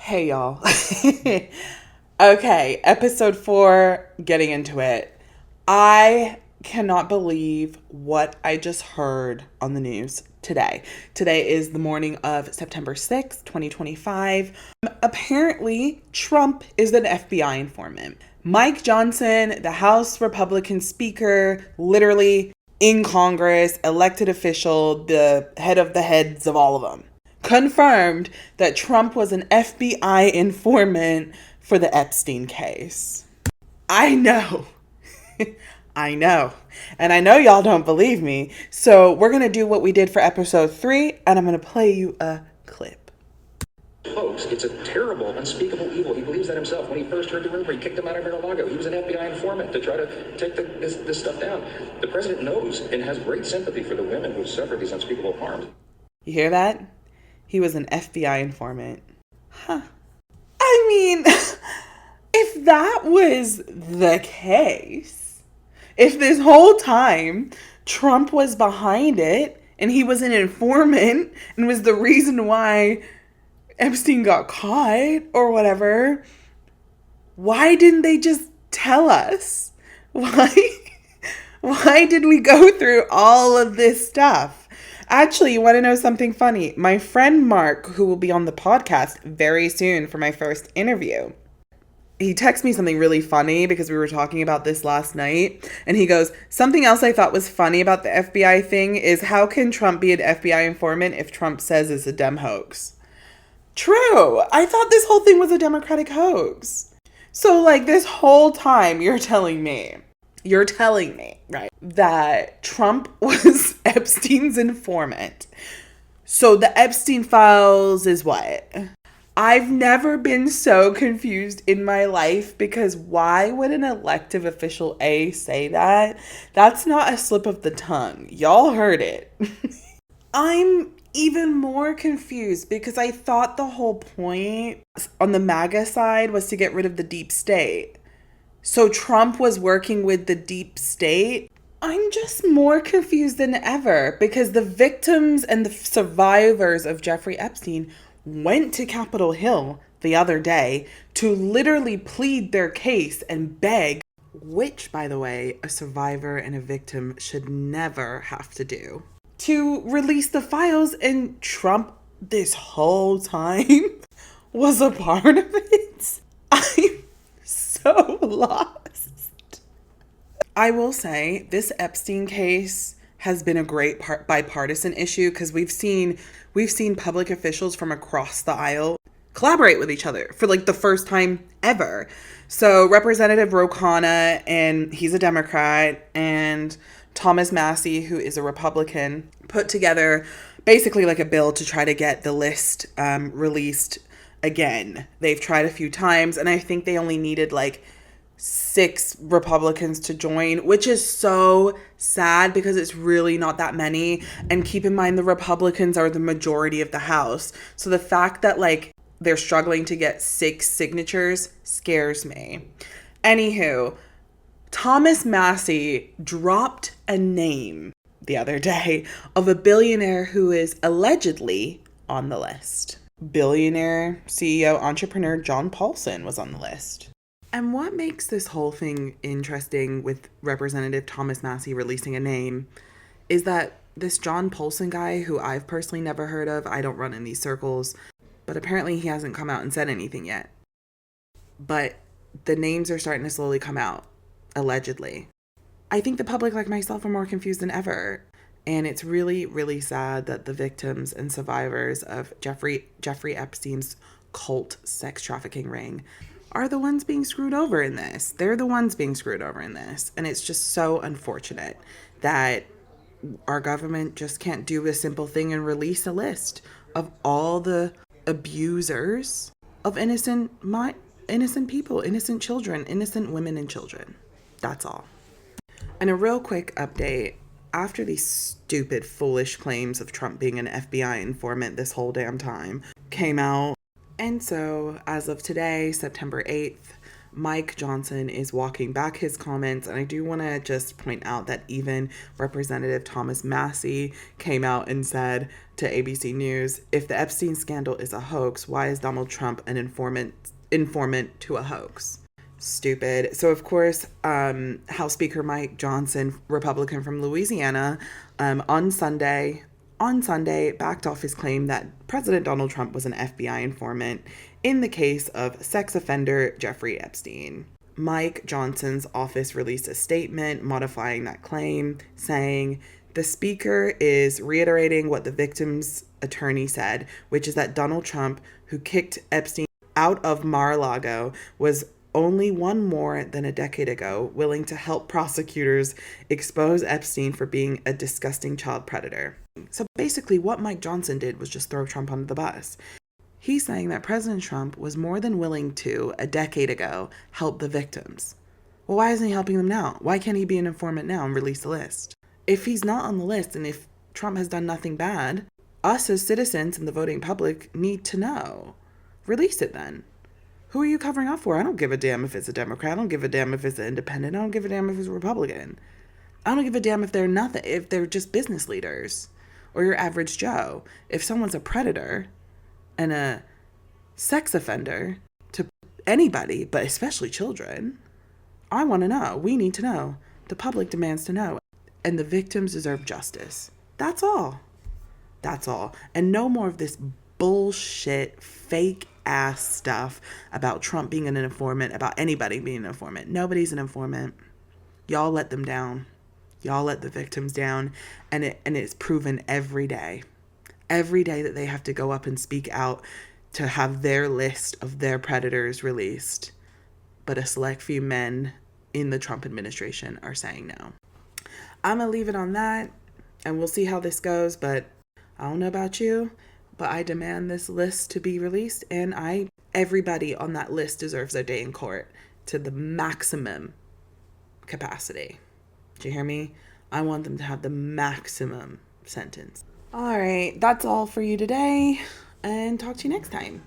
Hey, y'all. Okay, episode 4, getting into it. I cannot believe what I just heard on the news today. Today is the morning of September 6th, 2025. Apparently, Trump is an FBI informant. Mike Johnson, the House Republican Speaker, literally in Congress, elected official, the head of the heads of all of them, confirmed that Trump was an FBI informant for the Epstein case. I know. I know. And I know y'all don't believe me. So we're going to do what we did for episode 3, and I'm going to play you a clip. Folks, it's a terrible, unspeakable evil. He believes that himself. When he first heard the rumor, he kicked him out of Mar-a-Lago. He was an FBI informant to try to take this stuff down. The president knows and has great sympathy for the women who suffered these unspeakable harms. You hear that? He was an FBI informant. Huh. I mean, if that was the case, if this whole time Trump was behind it and he was an informant and was the reason why Epstein got caught or whatever, why didn't they just tell us? Why did we go through all of this stuff? Actually, you want to know something funny? My friend Mark, who will be on the podcast very soon for my first interview, he texted me something really funny because we were talking about this last night. And he goes, something else I thought was funny about the FBI thing is how can Trump be an FBI informant if Trump says it's a Dem hoax? True. I thought this whole thing was a Democratic hoax. So like this whole time you're telling me, right, that Trump was Epstein's informant. So the Epstein files is what? I've never been so confused in my life because why would an elective official say that? That's not a slip of the tongue. Y'all heard it. I'm even more confused because I thought the whole point on the MAGA side was to get rid of the deep state. So Trump was working with the deep state. I'm just more confused than ever because the victims and the survivors of Jeffrey Epstein went to Capitol Hill the other day to literally plead their case and beg, which, by the way, a survivor and a victim should never have to do, to release the files, and Trump this whole time was a part of it. I'm so lost. I will say this Epstein case has been a great bipartisan issue because we've seen public officials from across the aisle collaborate with each other for like the first time ever. So Representative Ro Khanna, and he's a Democrat, and Thomas Massie, who is a Republican, put together basically like a bill to try to get the list released again. They've tried a few times, and I think they only needed like 6 Republicans to join, which is so sad because it's really not that many. And keep in mind, the Republicans are the majority of the House. So the fact that like they're struggling to get 6 signatures scares me. Anywho, Thomas Massie dropped a name the other day of a billionaire who is allegedly on the list. Billionaire, CEO, entrepreneur John Paulson was on the list. And what makes this whole thing interesting with Representative Thomas Massie releasing a name is that this John Paulson guy, who I've personally never heard of, I don't run in these circles, but apparently he hasn't come out and said anything yet. But the names are starting to slowly come out, allegedly. I think the public, like myself, are more confused than ever. And it's really, really sad that the victims and survivors of Jeffrey Epstein's cult sex trafficking ring are the ones being screwed over in this. They're the ones being screwed over in this. And it's just so unfortunate that our government just can't do a simple thing and release a list of all the abusers of innocent people, innocent children, innocent women and children. That's all. And a real quick update. After these stupid, foolish claims of Trump being an FBI informant this whole damn time came out, and so as of today, September 8th, Mike Johnson is walking back his comments, and I do want to just point out that even Representative Thomas Massey came out and said to ABC News, if the Epstein scandal is a hoax, why is Donald Trump an informant to a hoax? Stupid. So, of course, House Speaker Mike Johnson, Republican from Louisiana, on Sunday backed off his claim that President Donald Trump was an FBI informant in the case of sex offender Jeffrey Epstein. Mike Johnson's office released a statement modifying that claim, saying, the speaker is reiterating what the victim's attorney said, which is that Donald Trump, who kicked Epstein out of Mar-a-Lago, was only one more than a decade ago willing to help prosecutors expose Epstein for being a disgusting child predator. So basically, what Mike Johnson did was just throw Trump under the bus. He's saying that President Trump was more than willing to, a decade ago, help the victims. Well, why isn't he helping them now? Why can't he be an informant now and release the list? If he's not on the list and if Trump has done nothing bad, us as citizens and the voting public need to know. Release it then. Who are you covering up for? I don't give a damn if it's a Democrat. I don't give a damn if it's an independent. I don't give a damn if it's a Republican. I don't give a damn if they're nothing, if they're just business leaders or your average Joe. If someone's a predator and a sex offender to anybody, but especially children, I want to know. We need to know. The public demands to know. And the victims deserve justice. That's all. That's all. And no more of this bullshit, fake ass stuff about Trump being an informant, about anybody being an informant. Nobody's an informant. Y'all let them down. Y'all let the victims down. And it's proven every day. Every day that they have to go up and speak out to have their list of their predators released. But a select few men in the Trump administration are saying no. I'm going to leave it on that, and we'll see how this goes, but I don't know about you, but I demand this list to be released, and everybody on that list deserves their day in court to the maximum capacity. Do you hear me? I want them to have the maximum sentence. All right, that's all for you today, and talk to you next time.